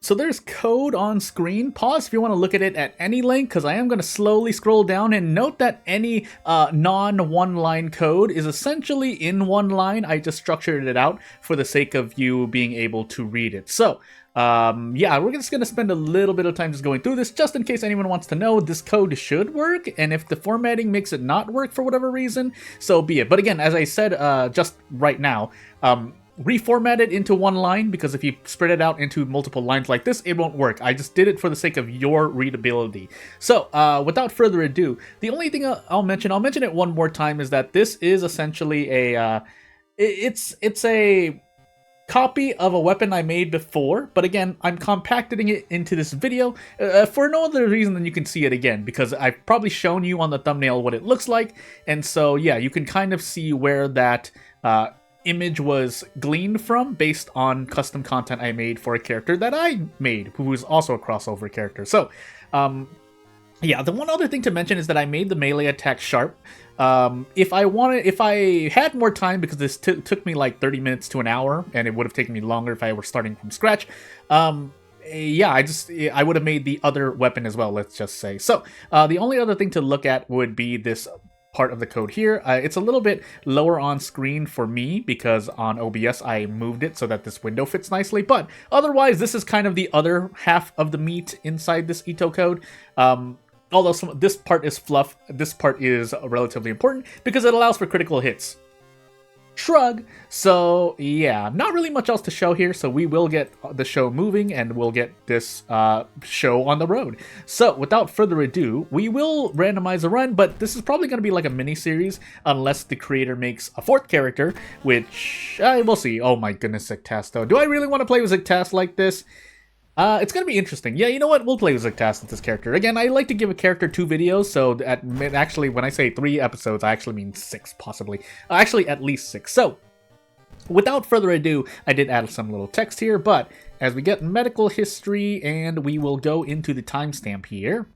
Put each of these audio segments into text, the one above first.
So there's code on screen. Pause if you want to look at it at any length, because I am going to slowly scroll down, and note that any non-one-line code is essentially in one line. I just structured it out for the sake of you being able to read it. So yeah, we're just going to spend a little bit of time just going through this, just in case anyone wants to know. This code should work, and if the formatting makes it not work for whatever reason, so be it. But again, as I said just right now, reformat it into one line, because if you spread it out into multiple lines like this, it won't work. I just did it for the sake of your readability. So without further ado, the only thing I'll mention it one more time, is that this is essentially a it's a copy of a weapon I made before, but again, I'm compacting it into this video for no other reason than you can see it again, because I've probably shown you on the thumbnail what it looks like, and so yeah, you can kind of see where that image was gleaned from based on custom content I made for a character that I made, who is also a crossover character. So, yeah, the one other thing to mention is that I made the melee attack sharp. If I had more time, because this took me like 30 minutes to an hour, and it would have taken me longer if I were starting from scratch, yeah, I would have made the other weapon as well, let's just say. So, the only other thing to look at would be this part of the code here. It's a little bit lower on screen for me, because on OBS I moved it so that this window fits nicely, but otherwise this is kind of the other half of the meat inside this Ito code. Although this part is fluff, this part is relatively important because it allows for critical hits. Shrug. So yeah, not really much else to show here, so we will get the show moving, and we'll get this show on the road. So without further ado, we will randomize a run, but this is probably going to be like a mini-series, unless the creator makes a fourth character, which we'll see. Oh my goodness, Zictasto. Do I really want to play with Zictast like this? It's gonna be interesting. Yeah, you know what? We'll play with Zictast with this character. Again, I like to give a character 2 videos, so actually, when I say 3 episodes, I actually mean 6, possibly. Actually, at least 6. So, without further ado, I did add some little text here, but as we get medical history, and we will go into the timestamp here.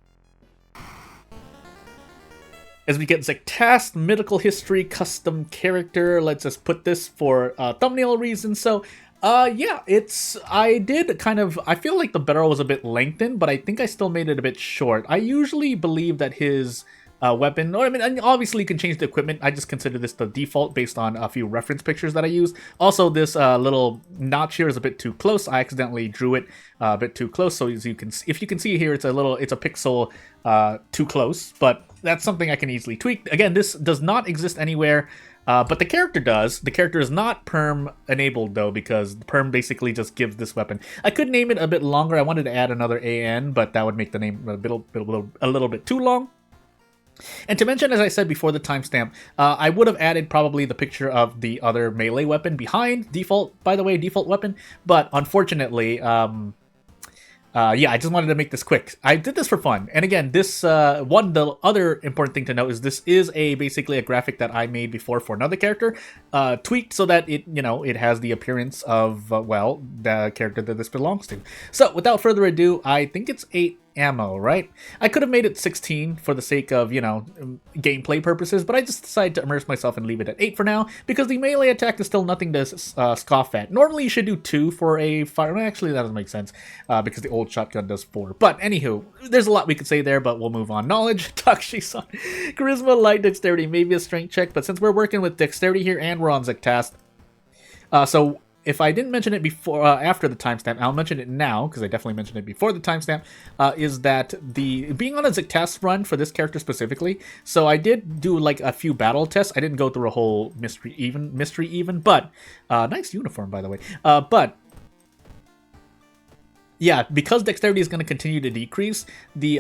As we get Zictast, medical history, custom character, let's just put this for thumbnail reasons. So, yeah, I feel like the barrel was a bit lengthened, but I think I still made it a bit short. I usually believe that his weapon, or I mean, obviously you can change the equipment. I just consider this the default based on a few reference pictures that I used. Also, this little notch here is a bit too close. I accidentally drew it a bit too close, so as you can, if you can see here, it's a pixel too close, but that's something I can easily tweak. Again, this does not exist anywhere. But the character does. The character is not perm enabled though, because the perm basically just gives this weapon. I could name it a bit longer. I wanted to add another AN, but that would make the name a little bit too long. And to mention, as I said before the timestamp, I would have added probably the picture of the other melee weapon behind default weapon, but unfortunately, yeah, I just wanted to make this quick. I did this for fun. And again, this the other important thing to note is this is basically a graphic that I made before for another character, tweaked so that it has the appearance of, well, the character that this belongs to. So without further ado, I think it's 8 ammo, right? I could have made it 16 for the sake of, gameplay purposes, but I just decided to immerse myself and leave it at 8 for now, because the melee attack is still nothing to scoff at. Normally you should do 2 for a fire. Actually, that doesn't make sense, because the old shotgun does 4. But anywho, there's a lot we could say there, but we'll move on. Knowledge, Takshi's-san. Charisma, light, dexterity, maybe a strength check, but since we're working with dexterity here and we're on Zictast, so if I didn't mention it before, after the timestamp, I'll mention it now, because I definitely mentioned it before the timestamp, is that being on a Zictast run for this character specifically, so I did do like a few battle tests. I didn't go through a whole mystery even, but, nice uniform, by the way, but, yeah, because dexterity is going to continue to decrease,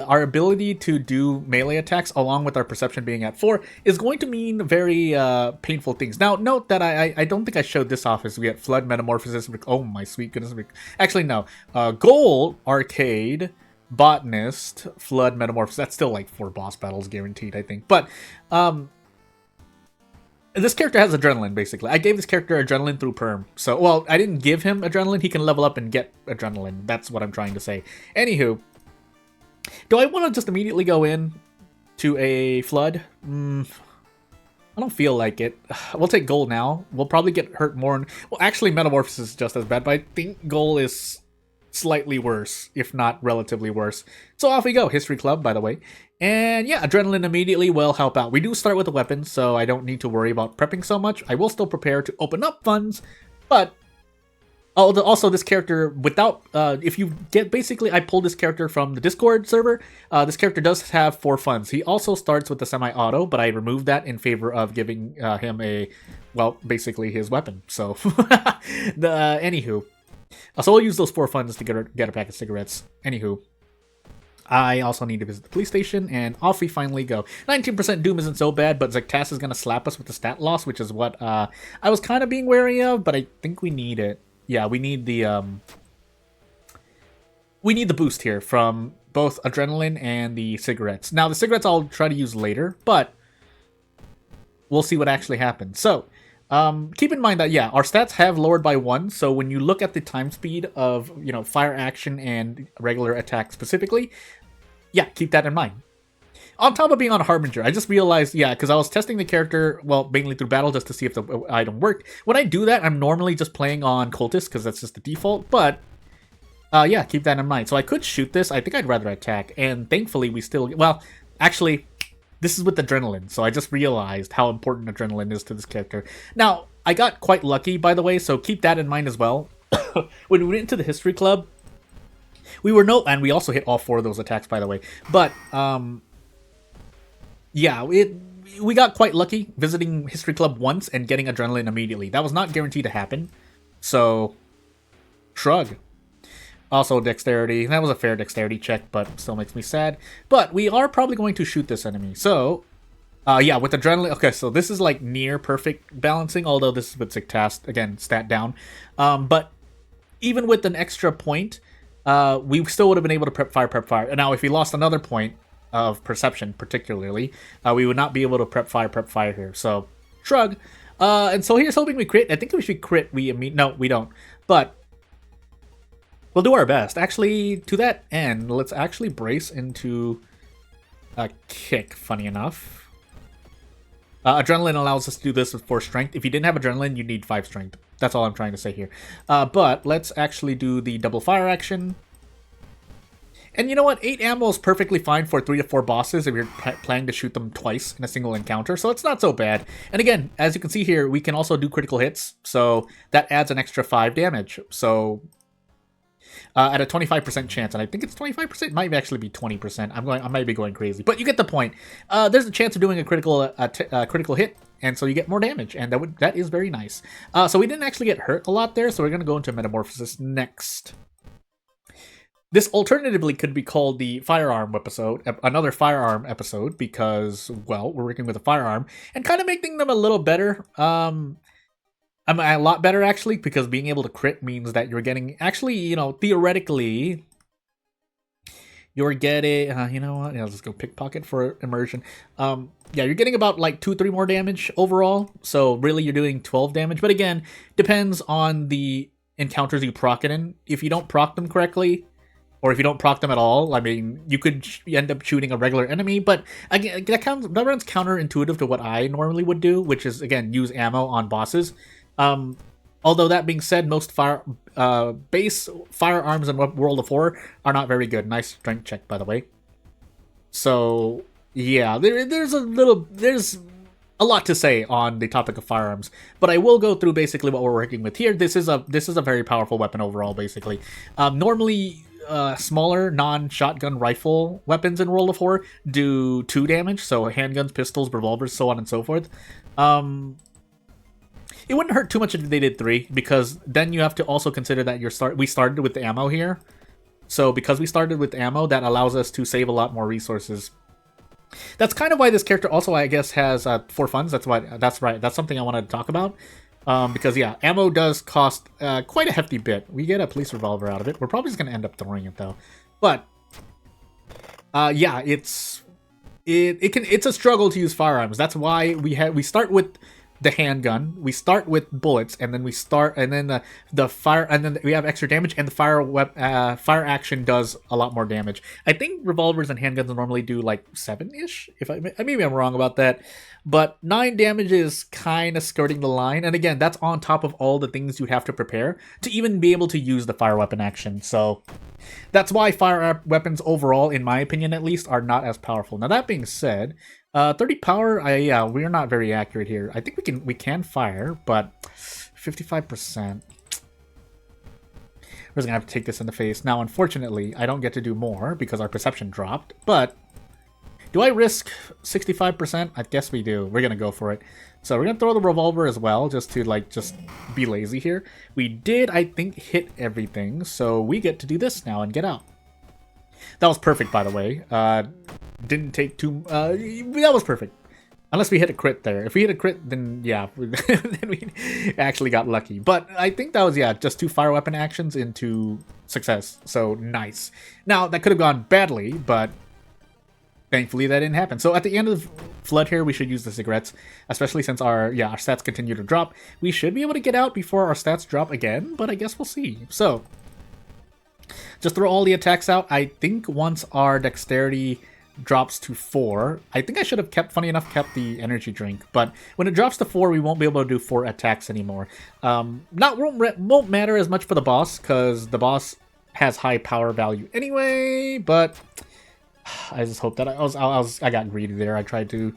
our ability to do melee attacks, along with our perception being at 4, is going to mean very painful things. Now, note that I don't think I showed this off as we get Flood, Metamorphosis, oh my sweet goodness. Actually, no. Goal, Arcade, Botanist, Flood, Metamorphosis. That's still like 4 boss battles guaranteed, I think. But, this character has adrenaline, basically. I gave this character adrenaline through perm. So, well, I didn't give him adrenaline. He can level up and get adrenaline. That's what I'm trying to say. Anywho, do I want to just immediately go in to a Flood? I don't feel like it. We'll take Goal now. We'll probably get hurt more. Well, actually, Metamorphosis is just as bad, but I think Goal is slightly worse, if not relatively worse. So off we go, History Club, by the way. And yeah, Adrenaline immediately will help out. We do start with a weapon, so I don't need to worry about prepping so much. I will still prepare to open up funds, but also this character, without, if you get, basically, I pulled this character from the Discord server. This character does have 4 funds. He also starts with the semi-auto, but I removed that in favor of giving him basically his weapon. So, anywho. So we'll use those 4 funds to get a pack of cigarettes. Anywho. I also need to visit the police station, and off we finally go. 19% Doom isn't so bad, but Zektas is going to slap us with the stat loss, which is what I was kind of being wary of, but I think we need it. Yeah, we need the boost here from both Adrenaline and the cigarettes. Now, the cigarettes I'll try to use later, but we'll see what actually happens. So, keep in mind that, yeah, our stats have lowered by 1, so when you look at the time speed of, fire action and regular attack specifically, yeah, keep that in mind. On top of being on a Harbinger, I just realized, yeah, because I was testing the character, well, mainly through battle, just to see if the item worked. When I do that, I'm normally just playing on Cultist, because that's just the default, but, yeah, keep that in mind. So I could shoot this, I think I'd rather attack, and thankfully we still, well, actually, this is with Adrenaline, so I just realized how important Adrenaline is to this character. Now, I got quite lucky, by the way, so keep that in mind as well. When we went into the History Club, and we also hit all 4 of those attacks, by the way, but, yeah, we got quite lucky visiting History Club once and getting Adrenaline immediately. That was not guaranteed to happen, so shrug. Also Dexterity. That was a fair Dexterity check, but still makes me sad. But we are probably going to shoot this enemy. So, yeah, with Adrenaline... Okay, so this is like near perfect balancing, although this is with Zektas, again, stat down. But even with an extra point, we still would have been able to prep fire. And now, if we lost another point of perception, particularly, we would not be able to prep fire here. So, shrug. And so here's hoping we crit. I think if we should crit, no, we don't. But we'll do our best. Actually, to that end, let's actually brace into a kick, funny enough. Adrenaline allows us to do this with 4 strength. If you didn't have Adrenaline, you need 5 strength. That's all I'm trying to say here. But let's actually do the double fire action. And you know what? 8 ammo is perfectly fine for 3 to 4 bosses if you're planning to shoot them twice in a single encounter, so it's not so bad. And again, as you can see here, we can also do critical hits, so that adds an extra 5 damage. So at a 25% chance, and I think it's 25%, might actually be 20%. I might be going crazy, but you get the point. There's a chance of doing a critical hit, and so you get more damage, and that is very nice. So we didn't actually get hurt a lot there, so we're going to go into Metamorphosis next. This alternatively could be called the firearm episode, another firearm episode, because, well, we're working with a firearm, and kind of making them a little better. A lot better, actually, because being able to crit means that you're getting, actually, theoretically, you're getting, you know what, let's go pickpocket for immersion. Yeah, you're getting about, like, 2-3 more damage overall, so really you're doing 12 damage, but again, depends on the encounters you proc it in. If you don't proc them correctly, or if you don't proc them at all, I mean, you could end up shooting a regular enemy, but again, that runs counterintuitive to what I normally would do, which is, again, use ammo on bosses. Although that being said, most base firearms in World of War are not very good. Nice strength check, by the way. So, yeah, there's a lot to say on the topic of firearms, but I will go through basically what we're working with here. This is a very powerful weapon overall, basically. Normally, smaller non-shotgun rifle weapons in World of War do 2 damage, so handguns, pistols, revolvers, so on and so forth. It wouldn't hurt too much if they did 3, because then you have to also consider that we started with the ammo here. So because we started with ammo, that allows us to save a lot more resources. That's kind of why this character also, I guess, has 4 funds. That's right. That's something I wanted to talk about. Because, yeah, ammo does cost quite a hefty bit. We get a police revolver out of it. We're probably just going to end up throwing it, though. But, yeah, it's a struggle to use firearms. That's why we start with the handgun. We start with bullets, and then the fire, and then we have extra damage, and the fire action does a lot more damage. I think revolvers and handguns normally do like 7-ish. If maybe I'm wrong about that, but 9 damage is kind of skirting the line. And again, that's on top of all the things you have to prepare to even be able to use the fire weapon action. So that's why fire weapons overall, in my opinion at least, are not as powerful. Now that being said, 30 power, yeah, we're not very accurate here. I think we can fire, but 55%. We're just gonna have to take this in the face. Now, unfortunately, I don't get to do more because our perception dropped, but do I risk 65%? I guess we do. We're gonna go for it. So we're gonna throw the revolver as well, just to just be lazy here. We did, I think, hit everything, so we get to do this now and get out. That was perfect, by the way. Didn't take too... that was perfect. Unless we hit a crit there. If we hit a crit, then yeah, then we actually got lucky. But I think that was, yeah, just 2 fire weapon actions into success. So nice. Now, that could have gone badly, but thankfully that didn't happen. So at the end of the flood here, we should use the cigarettes, especially since our stats continue to drop. We should be able to get out before our stats drop again, but I guess we'll see. So just throw all the attacks out. I think once our dexterity drops to 4, I think I should have funny enough, kept the energy drink. But when it drops to 4, we won't be able to do 4 attacks anymore. Won't matter as much for the boss, because the boss has high power value anyway. But I just hope that I got greedy there. I tried to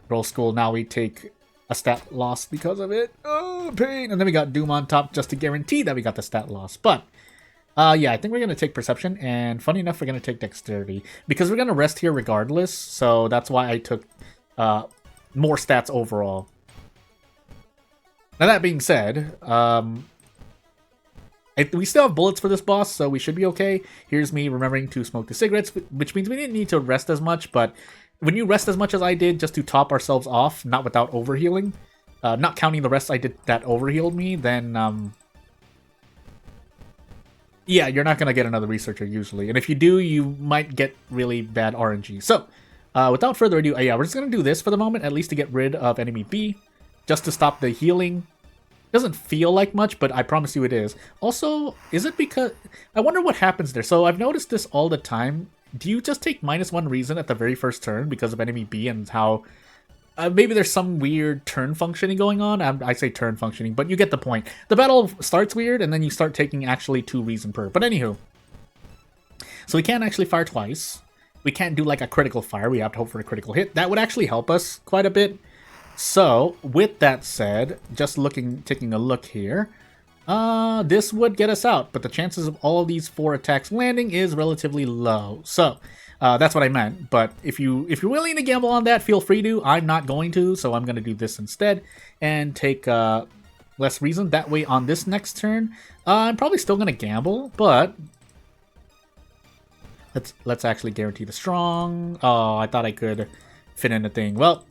roll school. Now we take a stat loss because of it. Oh, pain! And then we got Doom on top just to guarantee that we got the stat loss. But yeah, I think we're going to take Perception, and funny enough, we're going to take Dexterity, because we're going to rest here regardless, so that's why I took more stats overall. Now, that being said, we still have bullets for this boss, so we should be okay. Here's me remembering to smoke the cigarettes, which means we didn't need to rest as much, but when you rest as much as I did just to top ourselves off, not without overhealing, not counting the rest I did that overhealed me, then... yeah, you're not going to get another researcher usually. And if you do, you might get really bad RNG. So, without further ado, yeah, we're just going to do this for the moment, at least to get rid of enemy B, just to stop the healing. Doesn't feel like much, but I promise you it is. Also, is it because... I wonder what happens there. So, I've noticed this all the time. Do you just take -1 reason at the very first turn because of enemy B and how... maybe there's some weird turn functioning going on. I say turn functioning, but you get the point. The battle starts weird, and then you start taking actually 2 reason per. But anywho. So we can't actually fire twice. We can't do like a critical fire. We have to hope for a critical hit. That would actually help us quite a bit. So, with that said, just taking a look here. This would get us out, but the chances of all of these 4 attacks landing is relatively low. So... that's what I meant, but if you're willing to gamble on that, feel free to. I'm not going to, so I'm going to do this instead and take less reason. That way, on this next turn, I'm probably still going to gamble, but let's actually guarantee the strong. Oh, I thought I could fit in a thing. Well,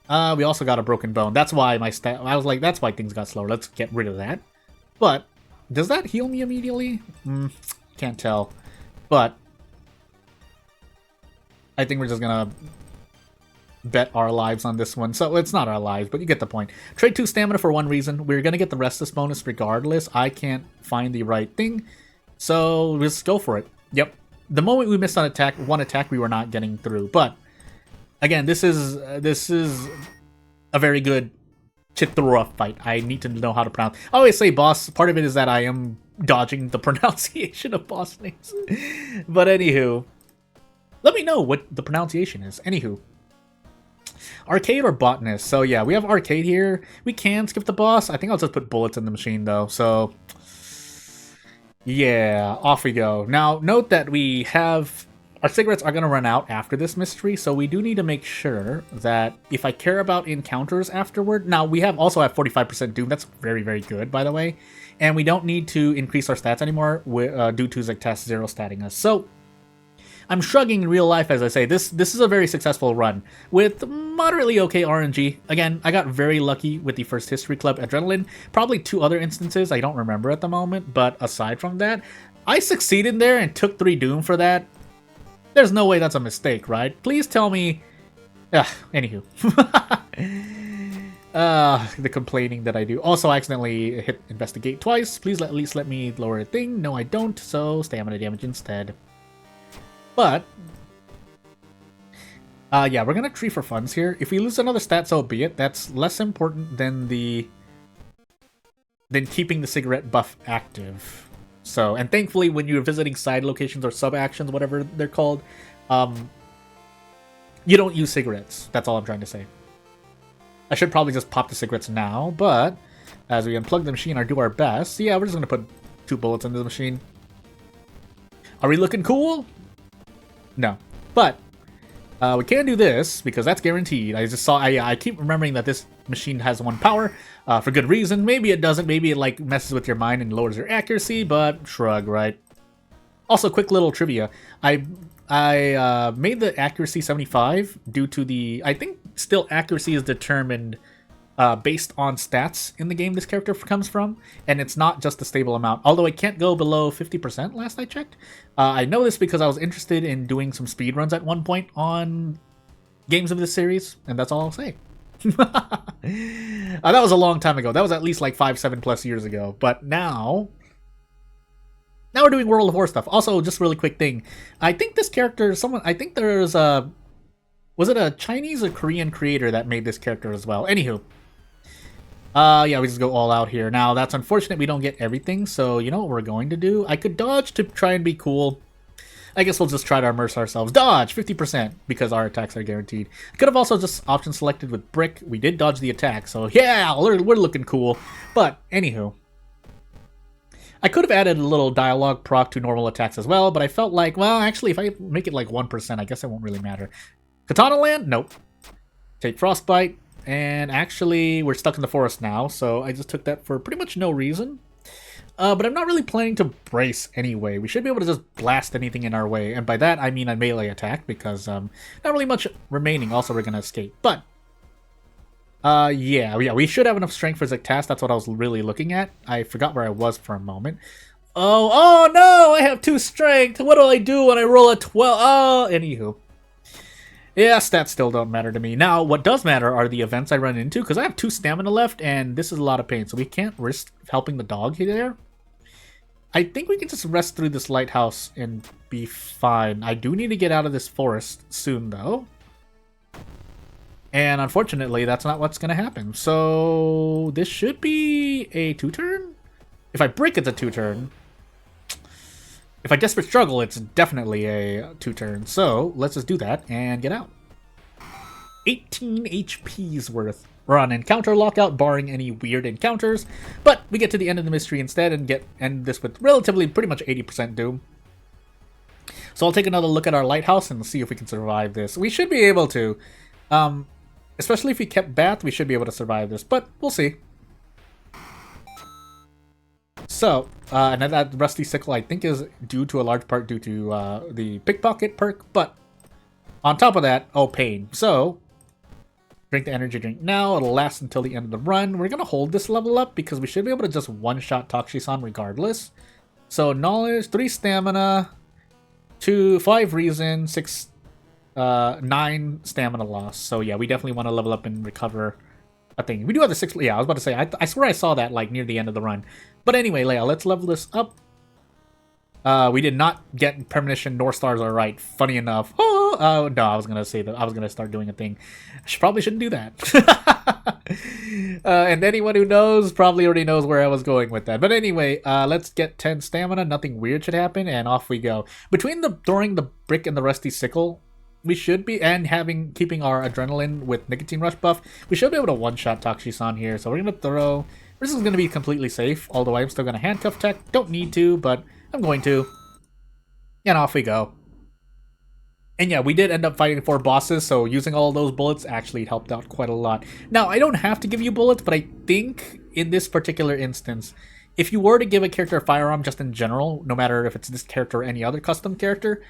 we also got a broken bone. That's why I was like, that's why things got slower. Let's get rid of that. But does that heal me immediately? Can't tell, but. I think we're just gonna bet our lives on this one. So it's not our lives, but you get the point. Trade 2 stamina for 1 reason. We're gonna get the Restless bonus regardless. I can't find the right thing. So let's go for it. Yep. The moment we missed on one attack, we were not getting through. But again, this is a very good Chithura fight. I need to know how to pronounce. I always say boss. Part of it is that I am dodging the pronunciation of boss names. But anywho. Let me know what the pronunciation is. Anywho. Arcade or botanist? So yeah, we have arcade here. We can skip the boss. I think I'll just put bullets in the machine though. So yeah, off we go. Now note that we have... Our cigarettes are going to run out after this mystery, so we do need to make sure that if I care about encounters afterward... Now, we also have 45% Doom. That's very, very good, by the way. And we don't need to increase our stats anymore due to Zectast 0 statting us. So... I'm shrugging in real life as I say. This is a very successful run with moderately okay RNG. Again, I got very lucky with the first History Club Adrenaline. Probably 2 other instances I don't remember at the moment, but aside from that, I succeeded there and took 3 Doom for that. There's no way that's a mistake, right? Please tell me... Anywho. The complaining that I do. Also, I accidentally hit investigate twice. Please at least let me lower a thing. No, I don't. So stamina damage instead. But yeah, we're gonna tree for funds here. If we lose another stat, so be it. That's less important than keeping the cigarette buff active. So, and thankfully, when you're visiting side locations or sub actions, whatever they're called, you don't use cigarettes. That's all I'm trying to say. I should probably just pop the cigarettes now, but as we unplug the machine or do our best, yeah, we're just gonna put 2 bullets into the machine. Are we looking cool? No, but we can do this because that's guaranteed. I just saw. I keep remembering that this machine has 1 power for good reason. Maybe it doesn't. Maybe it like messes with your mind and lowers your accuracy. But shrug, right? Also, quick little trivia. I made the accuracy 75 due to the. I think still accuracy is determined based on stats in the game this character comes from, and it's not just a stable amount. Although it can't go below 50% last I checked. I know this because I was interested in doing some speed runs at one point on games of this series, and that's all I'll say. That was a long time ago. That was at least like 5-7+ years ago. But now we're doing World of War stuff. Also, just really quick thing. I think this character, I think there's a, was it a Chinese or Korean creator that made this character as well? Anywho. Yeah, we just go all out here. Now, that's unfortunate we don't get everything, so you know what we're going to do? I could dodge to try and be cool. I guess we'll just try to immerse ourselves. Dodge, 50%, because our attacks are guaranteed. I could have also just option selected with brick. We did dodge the attack, so yeah, we're looking cool. But, anywho. I could have added a little dialogue proc to normal attacks as well, but I felt like, well, actually, if I make it like 1%, I guess it won't really matter. Katana land? Nope. Take Frostbite. And actually, we're stuck in the forest now, so I just took that for pretty much no reason. But I'm not really planning to brace anyway. We should be able to just blast anything in our way. And by that, I mean a melee attack, because not really much remaining. Also, we're going to escape. But, yeah, we should have enough strength for Zectas. That's what I was really looking at. I forgot where I was for a moment. Oh no, I have 2 strength. What do I do when I roll a 12? Oh, anywho. Yeah, stats still don't matter to me. Now, what does matter are the events I run into, because I have 2 stamina left, and this is a lot of pain, so we can't risk helping the dog here. I think we can just rest through this lighthouse and be fine. I do need to get out of this forest soon, though. And unfortunately, that's not what's going to happen. So, this should be a 2-turn? If I break, it's a 2-turn. If I desperate struggle, it's definitely a 2-turn. So, let's just do that and get out. 18 HP's worth. We're on encounter lockout, barring any weird encounters. But we get to the end of the mystery instead and end this with relatively pretty much 80% doom. So I'll take another look at our lighthouse and see if we can survive this. We should be able to. Especially if we kept Bath, we should be able to survive this. But we'll see. So, and that Rusty Sickle, I think, is due to a large part due to the Pickpocket perk, but on top of that, oh, pain. So, drink the energy drink now. It'll last until the end of the run. We're going to hold this level up because we should be able to just one-shot Takshisan regardless. So, knowledge, 3 stamina, 5 reason, 9 stamina loss. So, yeah, we definitely want to level up and recover a thing. We do have the 6. Yeah, I was about to say, I swear I saw that like near the end of the run. But anyway, Leia, let's level this up. We did not get premonition nor stars are right. Funny enough. Oh no, I was gonna say that I was gonna start doing a thing. Probably shouldn't do that. And anyone who knows probably already knows where I was going with that. But anyway, let's get 10 stamina. Nothing weird should happen, and off we go. Between throwing the brick and the rusty sickle, we should be, and keeping our adrenaline with nicotine rush buff, we should be able to one-shot Takshisan here. So we're gonna throw. This is gonna be completely safe, although I'm still gonna handcuff tech. Don't need to, but I'm going to. And off we go. And yeah, we did end up fighting 4 bosses, so using all those bullets actually helped out quite a lot. Now, I don't have to give you bullets, but I think in this particular instance, if you were to give a character a firearm just in general, no matter if it's this character or any other custom character,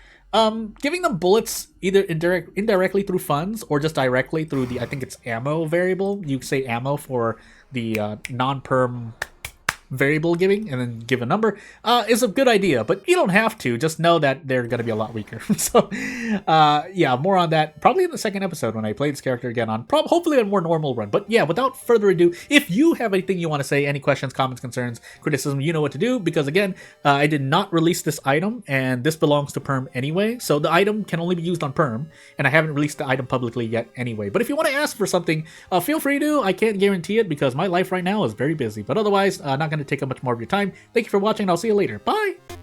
giving them bullets either indirectly through funds or just directly through the, I think it's ammo variable. You say ammo for the non-perm variable giving and then give a number is a good idea, but you don't have to. Just know that they're going to be a lot weaker. So, yeah, more on that probably in the second episode when I play this character again on hopefully a more normal run. But yeah, without further ado, if you have anything you want to say, any questions, comments, concerns, criticism, you know what to do, because again, I did not release this item, and this belongs to Perm anyway, so the item can only be used on Perm, and I haven't released the item publicly yet anyway. But if you want to ask for something, feel free to. I can't guarantee it because my life right now is very busy, but otherwise, not going to take up much more of your time. Thank you for watching, and I'll see you later. Bye!